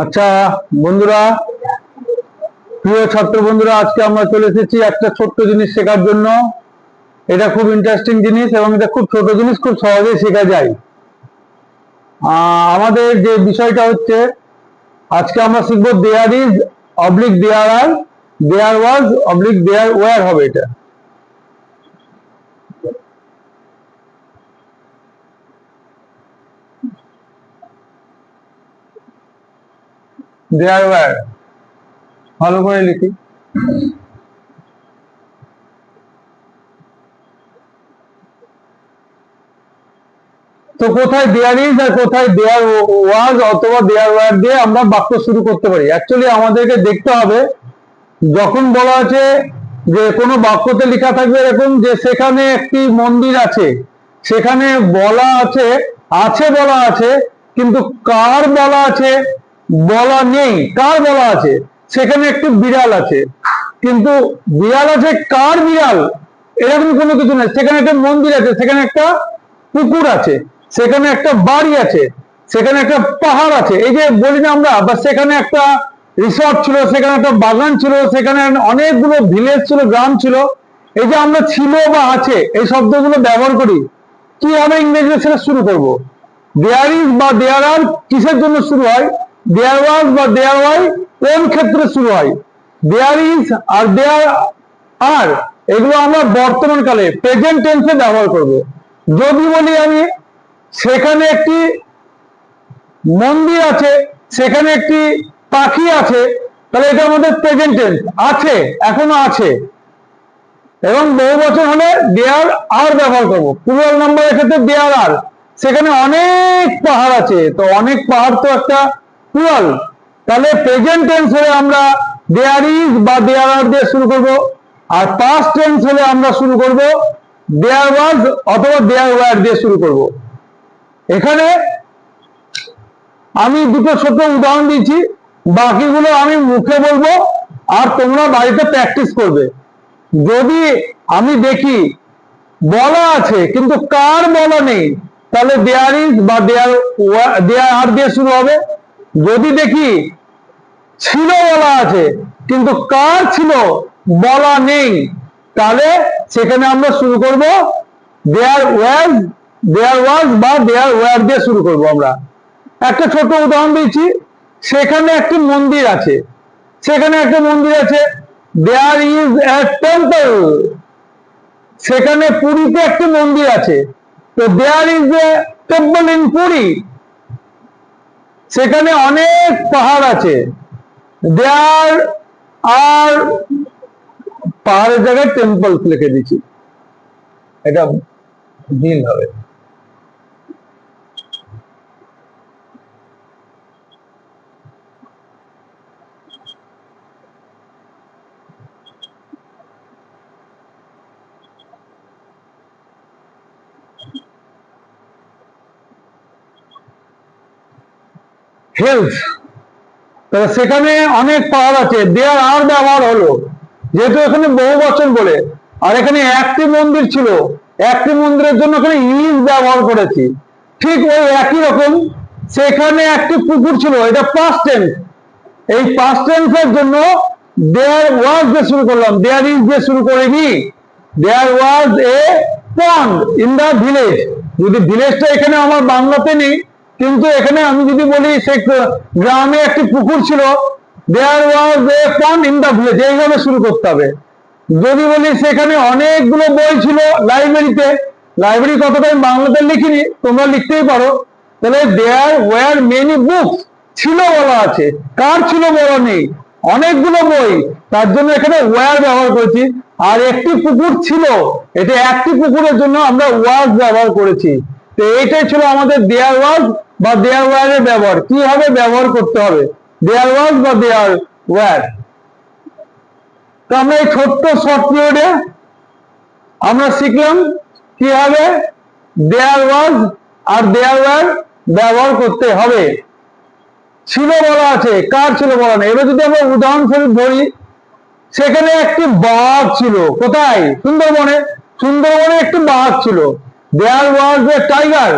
আচ্ছা বন্ধুরা, প্রিয় ছাত্র বন্ধুরা, আজকে আমরা চলে এসেছি একটা ছোট্ট জিনিস শেখার জন্য। এটা খুব ইন্টারেস্টিং জিনিস এবং এটা খুব ছোট জিনিস, খুব সহজেই শেখা যায়। আমাদের যে বিষয়টা হচ্ছে, আজকে আমরা শিখবো there is oblique there are, there was oblique there were হবে এটা। দেয়ার ওয়ার ভালো করে লিখি। তো কোথায় দেয়ার ইজ আর কোথায় দেয়ার ওয়াজ অথবা দেয়ার ওয়ার দিয়ে আমরা বাক্য শুরু করতে পারি। অ্যাকচুয়ালি আমাদেরকে দেখতে হবে, যখন বলা আছে যে কোনো বাক্যতে লেখা থাকবে এরকম যে সেখানে একটি মন্দির আছে, সেখানে বলা আছে, আছে বলা আছে, কিন্তু কার বলা আছে বলা নেই। কার বলা আছে? সেখানে একটি বিড়াল আছে, কিন্তু বিড়াল আছে, কার বিড়াল এরকম কোনো কিছু নেই। সেখানে একটা মন্দির আছে, সেখানে একটা পুকুর আছে, সেখানে একটা বাড়ি আছে, সেখানে একটা পাহাড় আছে। এই যে বলি না আমরা, বা সেখানে একটা রিসর্ট ছিল, সেখানে একটা বাগান ছিল, সেখানে অনেকগুলো ভিলেজ ছিল, গ্রাম ছিল। এই যে আমরা ছিল বা আছে এই শব্দগুলো ব্যবহার করি, কিভাবে ইংরেজিতে সেটা শুরু করব? দেয়ার ইজ বা দেয়ার আর কিসের জন্য শুরু হয়? দেয়ার ওয়াজ বা দেয়ার ওয়াই কোন ক্ষেত্রে শুরু হয়? দেয়ার ইজ আর দেয়ার আর এগুলো আমরা বর্তমান কালে প্রেজেন্ট টেন্সে ব্যবহার করব। যদি বলি আমি সেখানে একটি মন্দির আছে, সেখানে একটি পাখি আছে, তাহলে এটা আমাদের প্রেজেন্ট টেন্স, আছে, এখনো আছে। এবং বহু বছর হলে দেয়ার আর ব্যবহার করবো। প্লুরাল নাম্বারের ক্ষেত্রে দেয়ার আর, সেখানে অনেক পাহাড় আছে, তো অনেক পাহাড় তো একটা প্লুরাল। তাহলে প্রেজেন্ট টেন্স হলে আমরা দেয়ার ইজ বা দেয়ার আর দিয়ে শুরু করব, আর পাস্ট টেন্স হলে আমরা শুরু করব দেয়ার ওয়াজ অথবা দেয়ার ওয়্যার দিয়ে শুরু করব। এখানে আমি দুটো ছোট উদাহরণ দিয়েছি, বাকিগুলো আমি মুখে বলবো আর তোমরা বাড়িতে প্র্যাকটিস করবে। যদি আমি দেখি বলা আছে কিন্তু কার বলা নেই, তাহলে দেয়ার ইজ বা দেয়ার আর দিয়ে শুরু হবে। যদি দেখি ছিল বলা আছে কিন্তু কার ছিল বলা নেই, তাহলে সেখানে আমরা শুরু করব দেয়ার ওয়াজ বা দেয়ার ওয়্যার দিয়ে শুরু করব আমরা। একটা ছোট উদাহরণ দিচ্ছি, সেখানে একটি মন্দির আছে, সেখানে একটা মন্দির আছে, দেয়ার ইজ এ টেম্পল। সেখানে পুরীতে একটি মন্দির আছে, তো there is a temple in Puri. সেখানে অনেক পাহাড় আছে, দেয়ার আর পাহাড়ের জায়গায় টেম্পল লিখে দিচ্ছি, এটা দিন হবে। হেলথ, তাহলে সেখানে অনেক পাহাড় আছে, দেয়ার আর ব্যবহার হলো যেহেতু এখানে বহু বচন বলে। আর এখানে একটি মন্দির ছিল, একটি মন্দিরের জন্য এখানে ইজ ব্যবহার করেছি। ঠিক ওই একই রকম সেখানে একটি পুকুর ছিল, এটা পাস্ট টেন্স। এই পাস্ট টেন্সের জন্য দেয়ার ওয়াজ দিয়ে শুরু করলাম, দেয়ার ইজ দিয়ে শুরু করিনি। দেয়ার was A pond in the village. যদি ভিলেজটা এখানে আমার বাংলাতে নেই, কিন্তু এখানে আমি যদি বলি সে গ্রামে একটি পুকুর ছিল, there was A pond in the village, এইভাবে শুরু করতে হবে। যদি বলি সেখানে অনেকগুলো বই ছিল লাইব্রেরিতে, লাইব্রেরি কথাটা আমি বাংলাতে লিখিনি, তোমরা লিখতেই পারো, তাহলে দেয়ার ওয়্যার মেনি বুকস, ছিল বলা আছে, কার ছিল বলা নেই, অনেকগুলো বই, তার জন্য এখানে ওয়্যার ব্যবহার করেছি। আর একটি পুকুর ছিল, এটা একটি পুকুরের জন্য আমরা ওয়াজ ব্যবহার করেছি। তো এইটাই ছিল আমাদের দেয়ার ওয়াজ বা দেয়ার ওয়্যারের ব্যবহার, কিভাবে ব্যবহার করতে হবে দেয়ার ওয়াজ বা দেয়ার ওয়্যার। তো আমরা এই ছোট্ট শর্ট পিরিয়ডে আমরা শিখলাম কিভাবে দেয়ার ওয়াজ আর দেয়ার ওয়্যার ব্যবহার করতে হবে। ছিল বলা আছে, কার ছিল বলা নেই। এবার যদি আমরা উদাহরণস্বরূপ ধরি, সেখানে একটি বাঘ ছিল, কোথায়? সুন্দরবনে। সুন্দরবনে একটি বাঘ ছিল, there was a tiger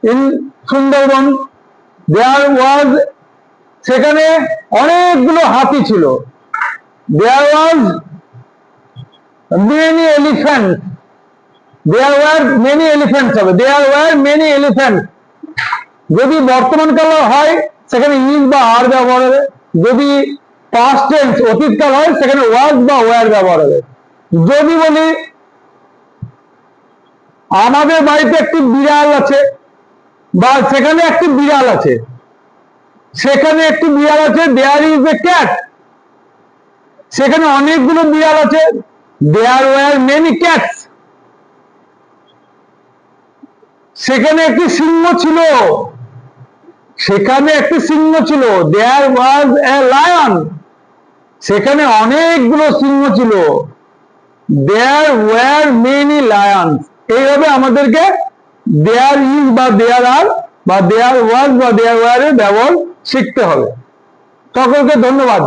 in Sundarban. There was, সেখানে অনেকগুলো হাতি ছিল। There was many elephant, there were many elephants হবে, দেয়ার ওয়ার মেনি এলিফ্যান্ট। যদি বর্তমান কাল হয় সেখানে ইজ বা আর ব্যবহার হবে, যদি পাস্ট টেন্স অতীতকাল হয় সেখানে ওয়াজ বা ওয়ার ব্যবহার হবে। যদি বলি আমাদের বাড়িতে একটি বিড়াল আছে, বা সেখানে একটি বিড়াল আছে, সেখানে একটি বিড়াল আছে, দেয়ার ইজ এ ক্যাট। সেখানে অনেকগুলো বিড়াল আছে, দেয়ার ওয়ার মেনি ক্যাটস। সেখানে একটি সিংহ ছিল, সেখানে একটি সিংহ ছিল, দেয়ার ওয়াজ এ লায়ন। সেখানে অনেকগুলো সিংহ ছিল, দেয়ার ওয়ার মেনি লায়ন্স। এইভাবে আমাদেরকে দেয়ার ইজ বা দেয়ার আর বা দেয়ার ওয়াজ বা দেয়ার ওয়ার এর ব্যবহার শিখতে হবে। সকলকে ধন্যবাদ।